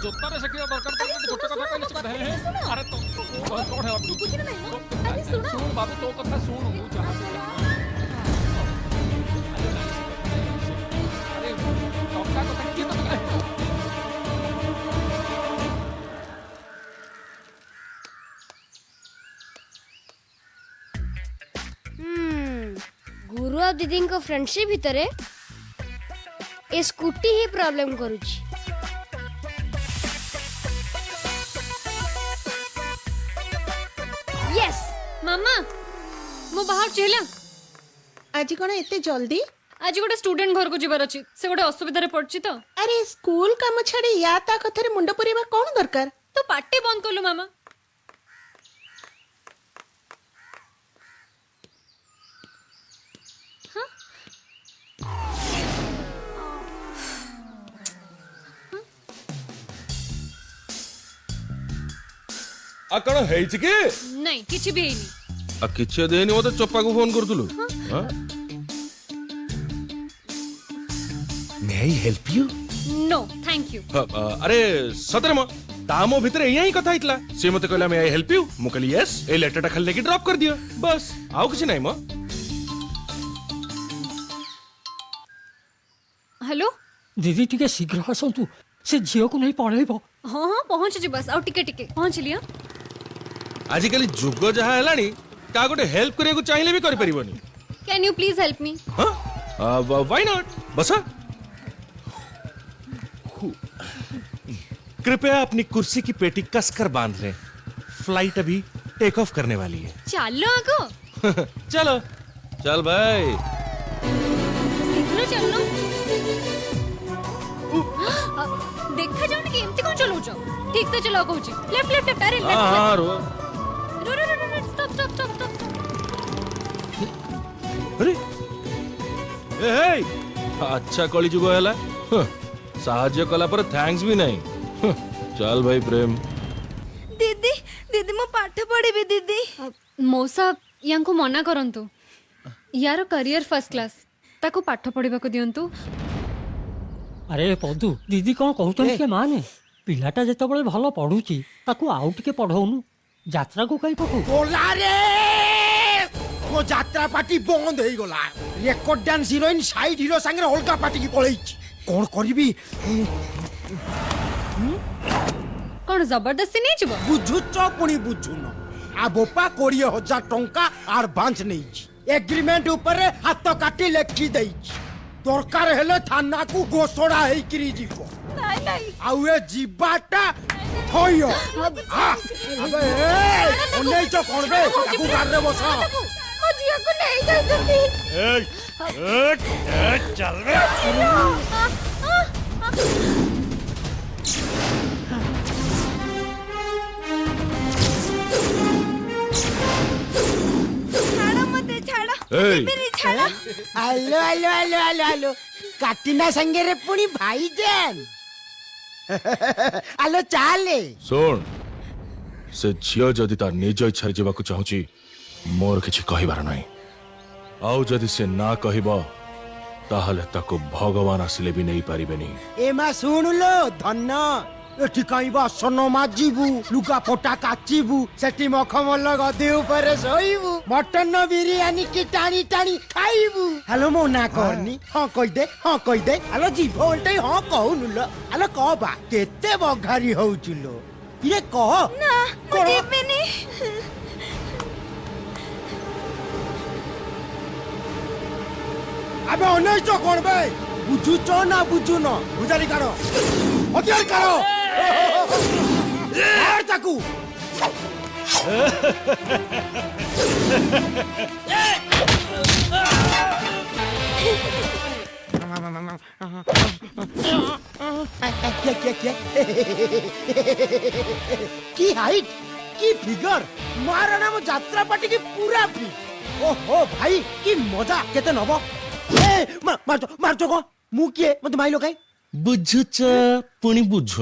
जोतारे सेकिया दरकार तो गोटे कथा कहले से अरे तो कोठे बुझिन नाही मो अरे सुनो सुन बाबू तो कथा सुन मु चाह अरे टक्का कथा की तो गुरु और दीदी को फ्रेंडशिप भितर ए स्कूटी ही प्रॉब्लम करूची। यस मामा मो बाहर चला आज कौन एते जल्दी? आज गोटे स्टूडेंट घर को जीवार अच्छी से गोटे असुविधा पड़ची तो अरे स्कूल काम छाड़ी या ता कथरे मुंड पुरेबा कौन दरकार? तो पार्टी बंद करलु मामा। आ कण हेइछ के नहीं किछि भी नहीं। आ किछ देनी मते चप्पा को फोन करथुलु हां may I help you no thank you. अरे सतरे म तामो भीतर यही कथा हितला से मते कहला मे आई हेल्प यू मु कहली यस ए लेटरटा खाली लेके ड्रॉप कर दियो बस आउ किछ नाही म। हेलो दीदी टिके शीघ्र आसतु से झियो को नहीं पढ़ेबो। हाँ हाँ पहुंच जी बस आउ टिके टिके पहुंच लिया। आजिकली जुग जहा हेलानी का गोटे हेल्प करे को चाहिले भी करि परिबोनी। Can you please help me? हां व्हाई नॉट बस कृपया अपनी कुर्सी की पेटी कसकर बांध लें फ्लाइट अभी टेक ऑफ करने वाली है। चलो आगो चलो चल भाई शीघ्र चलो। देखा जाओ कि एमती कौन चलो जाओ ठीक से चलाओ कहूची लेफ्ट लेफ्ट लेफ्ट अरे लेफ्ट हाँ रो रो रो रो स्टॉप स्टॉप स्टॉप स्टॉप। अरे ए अच्छा कली जुग हैला साहाଯ୍य कला पर थैंक्स भी नहीं चल भाई प्रेम। दीदी दीदी मो पाठ पढ़ी दीदी। मौसा यांको मना करंतु यार करियर फर्स्ट क्लास ताको पाठ पढ़िबा को दियंतु। अरे पदु दीदी कौन कहउछन के माने पिलाटा जते बळे भलो पढुची ताकू आउ टिके पढौनु यात्रा को कई पकौ बोला रे मो यात्रा पार्टी बंद हो गला record dance heroine side hero संगे होलका पार्टी की पळई कोन करबी कौन जबरदस्ती नहीं जीव बुझुच पुणी बुझुन आ बोपा 20,000 टंका एडवांस नहीं एग्रीमेंट ऊपर हाथ काटी लेखी देई दरकार हेले थाना को घोषणा हेई करी जीवो नहीं नहीं आउ ए जीवाटा थयो अबे ए ओनै तो करबे ताकू गार रे बस मो जिया को नहीं जाती। चल रे छाड़ो मते छाड़ो मेरी छाड़ो। Hello hello hello hello hello काटिना संगे रे पुणी भाईजान हेलो चाले सुन से झियो जदि तार निज इच्छा जीवाकू चाहूची मोर किछि कहिबार नाही आउ जदि से ना कहबो ताहले ताको भगवान आसिले भी नहीं पारिबेनी। एमा सुन लो धन्न एठी काइबा सन माजिबू लुगा फोटा काचिबू सेठी मखमल गदे ऊपर सोइबू मटन बिरयानी की टाणी टाणी खाइबू। हेलो मो ना करनी हां कहि दे हेलो जी भोलटे हां कहू नुलो हेलो कहबा केते बघारी होउचुलो इरे कह ना मुझे भी नहीं। अबे ओनै तो करबे बुझुच ना बुझुन बुझारी काढो हथियार काढो मार ताकू क्या की हाइट की फिगर मारा नाम यात्रा पार्टी की पूरा फिट ओहो भाई की मजा केते नबो ए मार तो को मु किए मते माइलो काई बुझुच पुणी बुझु